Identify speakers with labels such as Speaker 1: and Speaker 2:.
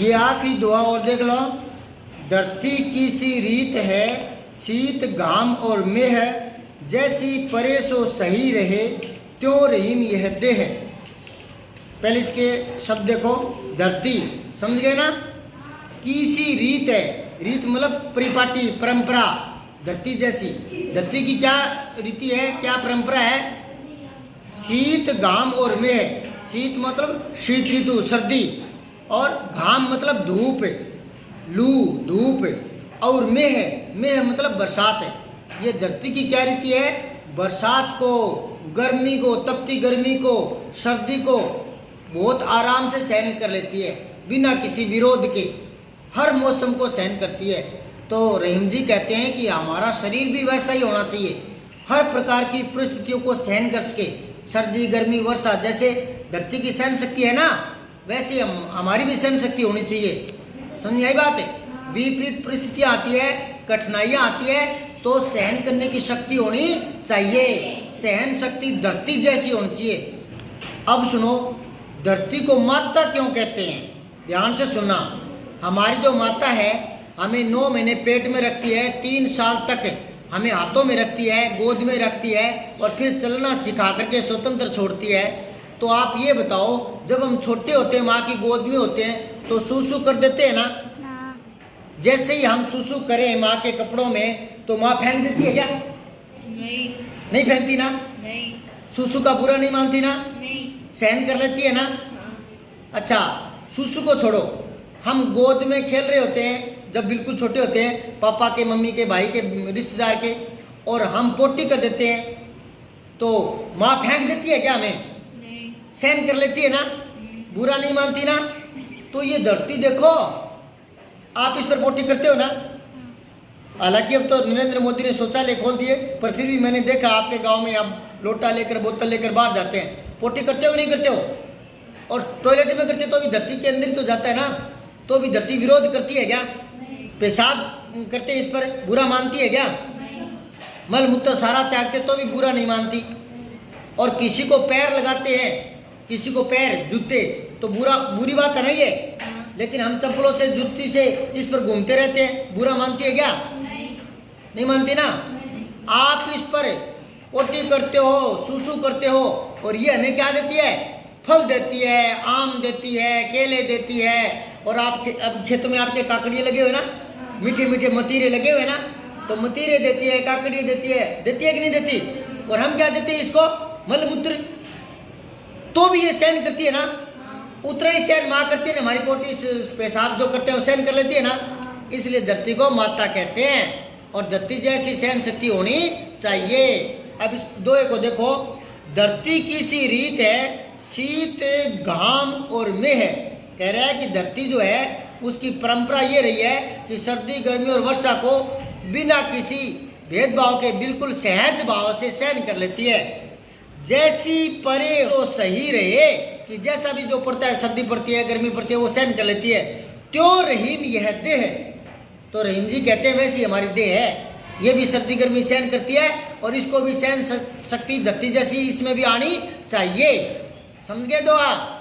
Speaker 1: ये आखिरी दुआ और देख लो। धरती की सी रीत है, शीत घाम और मेह, जैसी परे सो सही रहे, त्यों रहीम यह देह। पहले इसके शब्द देखो, धरती समझ गए ना, की सी रीत है, रीत मतलब परिपाटी परंपरा, धरती जैसी। धरती की क्या रीति है, क्या परंपरा है? शीत घाम और मेह। शीत मतलब शीत ऋतु सर्दी, और घाम मतलब धूप, लू धूप, और मेह, मेह मतलब बरसात है। ये धरती की क्या रीति है? बरसात को, गर्मी को, तपती गर्मी को, सर्दी को बहुत आराम से सहन कर लेती है, बिना किसी विरोध के, हर मौसम को सहन करती है। तो रहीम जी कहते हैं कि हमारा शरीर भी वैसा ही होना चाहिए, हर प्रकार की परिस्थितियों को सहन कर सके। सर्दी गर्मी वर्षा जैसे धरती की सहन शक्ति है ना, वैसे हमारी भी सहन शक्ति होनी चाहिए। समझ आई बात है? विपरीत परिस्थितियाँ आती है, कठिनाइयाँ आती है, तो सहन करने की शक्ति होनी चाहिए। सहन शक्ति धरती जैसी होनी चाहिए। अब सुनो, धरती को माता क्यों कहते हैं? ध्यान से सुनना। हमारी जो माता है हमें 9 महीने पेट में रखती है, 3 साल तक हमें हाथों में रखती है, गोद में रखती है, और फिर चलना सिखा करके स्वतंत्र छोड़ती है। तो आप ये बताओ, जब हम छोटे होते हैं, माँ की गोद में होते हैं, तो सूसू कर देते हैं ना? जैसे ही हम सूसू करें माँ के कपड़ों में, तो माँ फेंक देती है क्या? नहीं फेंकती ना?
Speaker 2: नहीं।
Speaker 1: सूसू का बुरा नहीं मानती ना?
Speaker 2: नहीं।
Speaker 1: सहन कर लेती है ना?
Speaker 2: हाँ।
Speaker 1: अच्छा, सूसू को छोड़ो, हम गोद में खेल रहे होते हैं जब बिल्कुल छोटे होते हैं, पापा के, मम्मी के, भाई के, रिश्तेदार के, और हम पोटी कर देते हैं, तो माँ फेंक देती है क्या हमें?
Speaker 2: नहीं।
Speaker 1: सहन कर लेती है ना? बुरा नहीं मानती ना? तो ये धरती देखो, आप इस पर पोटी करते हो ना? हालांकि अब तो नरेंद्र मोदी ने शौचालय खोल दिए, पर फिर भी मैंने देखा आपके गांव में आप लोटा लेकर, बोतल लेकर बाहर जाते हैं। पोटी करते हो कि नहीं करते हो? और टॉयलेट में करते तो भी धरती के अंदर ही तो जाता है ना, तो भी धरती विरोध करती है क्या? पेशाब करते इस पर बुरा मानती है क्या? मल मूत्र सारा त्यागते तो भी बुरा नहीं मानती। और किसी को पैर लगाते हैं, किसी को पैर जूते, तो बुरी बात है नहीं है, लेकिन हम चप्पलों से, जूती से इस पर घूमते रहते हैं, बुरा मानती है क्या? नहीं मानती ना? आप इस पर पोटी करते हो, सूसू करते हो, और ये हमें क्या देती है? फल देती है, आम देती है, केले देती है, और आप अब खेतों में आपके काकड़िए लगे हुए ना, मीठे मीठे मतीरे लगे हुए ना, तो मतीरे देती है, काकड़ी देती है कि नहीं देती? और हम क्या देते हैं इसको? मलमूत्र। तो भी ये सहन करती है ना? उतना ही सहन माँ करती है ना, हमारी पोटी पेशाब जो करते हैं वो सहन कर लेती है ना। इसलिए धरती को माता कहते हैं, और धरती जैसी सहन शक्ति होनी चाहिए। अब इस दोहे को देखो, धरती की सी रीत है, शीत घाम और मेह। कह रहा है कि धरती जो है उसकी परंपरा ये रही है कि सर्दी गर्मी और वर्षा को बिना किसी भेदभाव के बिल्कुल सहज भाव से सहन कर लेती है। जैसी परे वो सही रहे, कि जैसा भी जो पड़ता है, सर्दी पड़ती है, गर्मी पड़ती है, वो सहन कर लेती है। त्यों रहीम यह देह। तो रहीम जी कहते हैं वैसी हमारी देह है, ये भी सर्दी गर्मी सहन करती है, और इसको भी सहन शक्ति धरती जैसी इसमें भी आनी चाहिए। समझ गए दो आप?